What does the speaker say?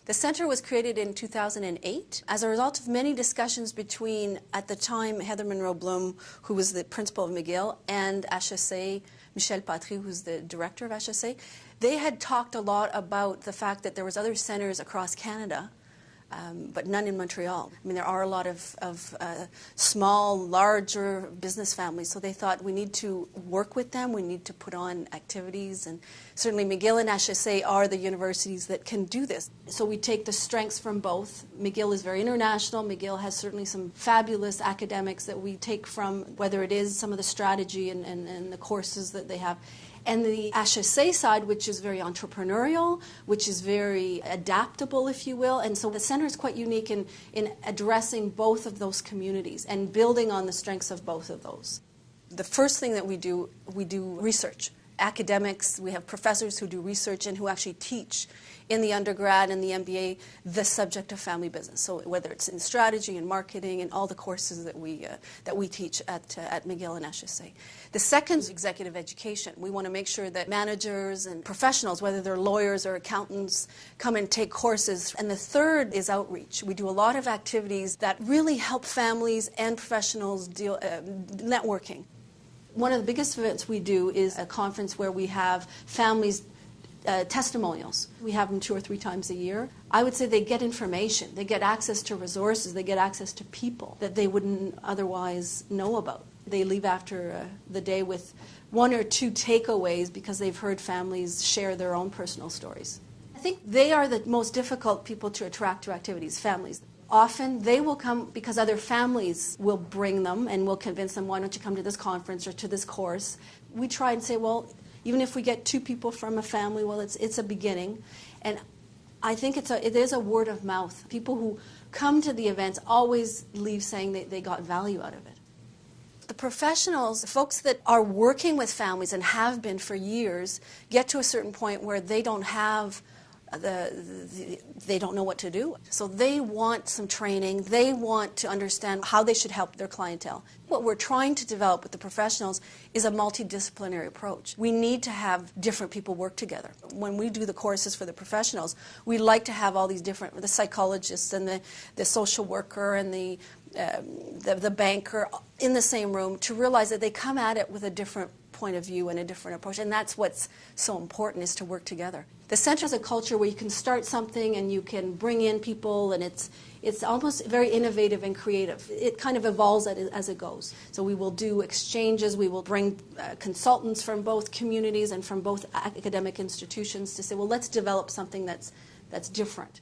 The center was created in 2008 as a result of many discussions between, at the time, Heather Monroe Bloom, who was the principal of McGill, and HSA, Michel Patry, who's the director of HSA. They had talked a lot about the fact that there was other centers across Canada, but none in Montreal. I mean, there are a lot of small, larger business families, so they thought we need to work with them, we need to put on activities, and certainly McGill and HSA are the universities that can do this. So we take the strengths from both. McGill is very international. McGill has certainly some fabulous academics that we take from, whether it is some of the strategy and the courses that they have. And the HSA side, which is very entrepreneurial, which is very adaptable, if you will. And so the center is quite unique in addressing both of those communities and building on the strengths of both of those. The first thing that we do research. Academics, we have professors who do research and who actually teach in the undergrad and the MBA the subject of family business. So whether it's in strategy and marketing and all the courses that we teach at McGill and HSA. The second is executive education. We want to make sure that managers and professionals, whether they're lawyers or accountants, come and take courses. And the third is outreach. We do a lot of activities that really help families and professionals deal networking. One of the biggest events we do is a conference where we have families testimonials. We have them 2 or 3 times a year. I would say they get information. They get access to resources. They get access to people that they wouldn't otherwise know about. They leave after the day with 1 or 2 takeaways because they've heard families share their own personal stories. I think they are the most difficult people to attract to activities, families. Often they will come because other families will bring them and will convince them, why don't you come to this conference or to this course. We try and say, well, even if we get 2 people from a family, well, it's a beginning. And I think it is a word of mouth. People who come to the events always leave saying they got value out of it. The professionals, the folks that are working with families and have been for years, get to a certain point where they don't have they don't know what to do. So they want some training. They want to understand how they should help their clientele. What we're trying to develop with the professionals is a multidisciplinary approach. We need to have different people work together. When we do the courses for the professionals, we like to have all these different, the psychologists and the social worker and the banker in the same room, to realize that they come at it with a different point of view and a different approach. And that's what's so important, is to work together. The center is a culture where you can start something and you can bring in people, and it's almost very innovative and creative. It kind of evolves as it goes. So we will do exchanges. We will bring consultants from both communities and from both academic institutions to say, well, let's develop something that's different.